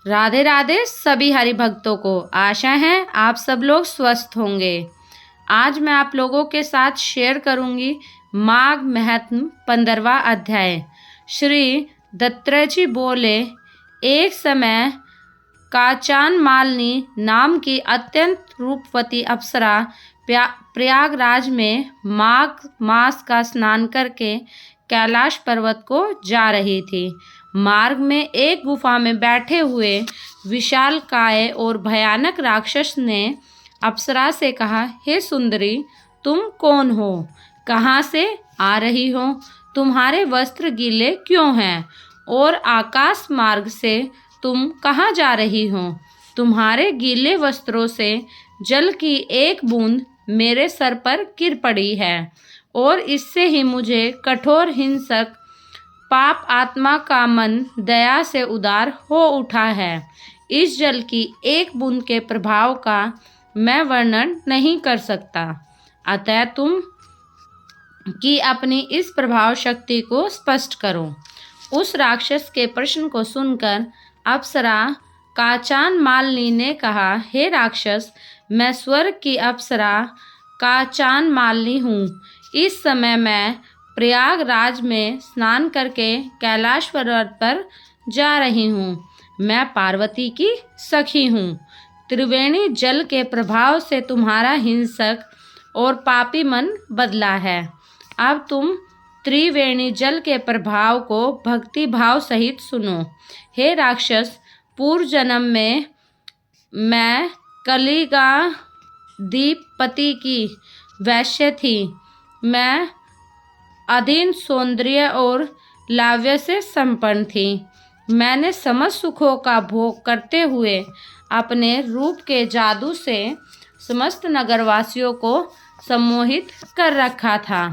राधे राधे सभी हरि भक्तों को। आशा है आप सब लोग स्वस्थ होंगे। आज मैं आप लोगों के साथ शेयर करूंगी माघ महात्म्य 15वां अध्याय। श्री दत्तात्रेय जी बोले, एक समय काचान मालिनी नाम की अत्यंत रूपवती अप्सरा प्रयागराज में माघ मास का स्नान करके कैलाश पर्वत को जा रही थी। मार्ग में एक गुफा में बैठे हुए विशालकाय और भयानक राक्षस ने अप्सरा से कहा, हे सुंदरी, तुम कौन हो? कहाँ से आ रही हो? तुम्हारे वस्त्र गीले क्यों हैं? और आकाश मार्ग से तुम कहाँ जा रही हो? तुम्हारे गीले वस्त्रों से जल की एक बूंद मेरे सर पर गिर पड़ी है और इससे ही मुझे कठोर हिंसक पाप आत्मा का मन दया से उदार हो उठा है। इस जल की एक बूंद के प्रभाव का मैं वर्णन नहीं कर सकता, अतः तुम की अपनी इस प्रभाव शक्ति को स्पष्ट करो। उस राक्षस के प्रश्न को सुनकर अप्सरा काचान मालिनी ने कहा, हे राक्षस, मैं स्वर्ग की अप्सरा काचान मालिनी हूँ। इस समय मैं प्रयागराज में स्नान करके कैलाश पर्वत पर जा रही हूँ। मैं पार्वती की सखी हूँ। त्रिवेणी जल के प्रभाव से तुम्हारा हिंसक और पापी मन बदला है। अब तुम त्रिवेणी जल के प्रभाव को भक्ति भाव सहित सुनो। हे राक्षस, पूर्व जन्म में मैं कलिगा दीपपति की वैश्य थी। मैं अधीन सौंदर्य और लाव्य से संपन्न थी। मैंने समस्त सुखों का भोग करते हुए अपने रूप के जादू से समस्त नगरवासियों को सम्मोहित कर रखा था।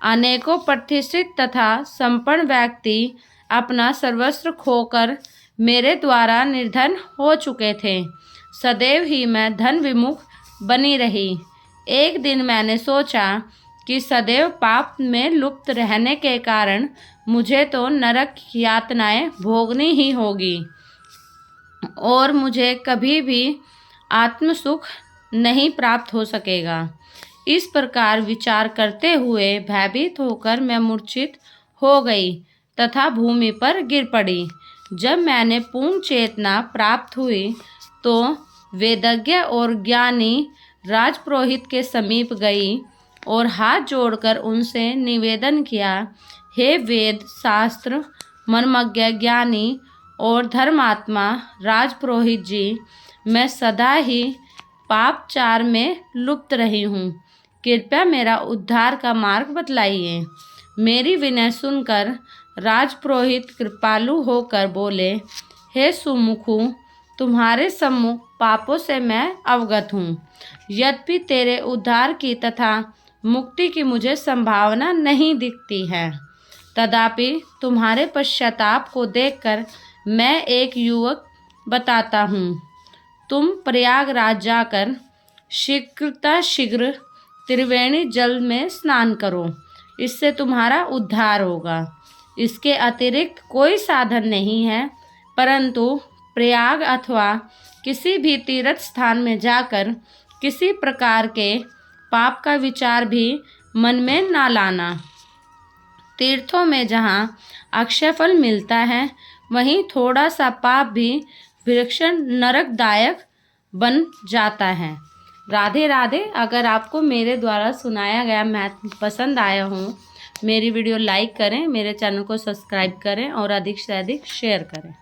अनेकों प्रतिष्ठित तथा संपन्न व्यक्ति अपना सर्वस्व खोकर मेरे द्वारा निर्धन हो चुके थे। सदैव ही मैं धन विमुख बनी रही। एक दिन मैंने सोचा कि सदैव पाप में लुप्त रहने के कारण मुझे तो नरक यातनाएं भोगनी ही होगी और मुझे कभी भी आत्म सुख नहीं प्राप्त हो सकेगा। इस प्रकार विचार करते हुए भयभीत होकर मैं मूर्छित हो गई तथा भूमि पर गिर पड़ी। जब मैंने पूर्ण चेतना प्राप्त हुई तो वेदज्ञ और ज्ञानी राजपुरोहित के समीप गई और हाथ जोड़कर उनसे निवेदन किया, हे वेद शास्त्र मर्मज्ञ ज्ञानी और धर्मात्मा राजपुरोहित जी, मैं सदा ही पापचार में लुप्त रही हूँ। कृपया मेरा उद्धार का मार्ग बतलाइए। मेरी विनय सुनकर राजपुरोहित कृपालु होकर बोले, हे सुमुखु, तुम्हारे सम्मुख पापों से मैं अवगत हूँ। यद्यपि तेरे उद्धार की तथा मुक्ति की मुझे संभावना नहीं दिखती है, तथापि तुम्हारे पश्चाताप को देखकर मैं एक युवक बताता हूँ। तुम प्रयागराज जाकर शीघ्र त्रिवेणी जल में स्नान करो, इससे तुम्हारा उद्धार होगा। इसके अतिरिक्त कोई साधन नहीं है, परंतु प्रयाग अथवा किसी भी तीर्थ स्थान में जाकर किसी प्रकार के पाप का विचार भी मन में ना लाना। तीर्थों में जहाँ अक्षय फल मिलता है, वहीं थोड़ा सा पाप भी भीषण नरकदायक बन जाता है। राधे राधे। अगर आपको मेरे द्वारा सुनाया गया मैथ पसंद आया हो, मेरी वीडियो लाइक करें, मेरे चैनल को सब्सक्राइब करें और अधिक से अधिक शेयर करें।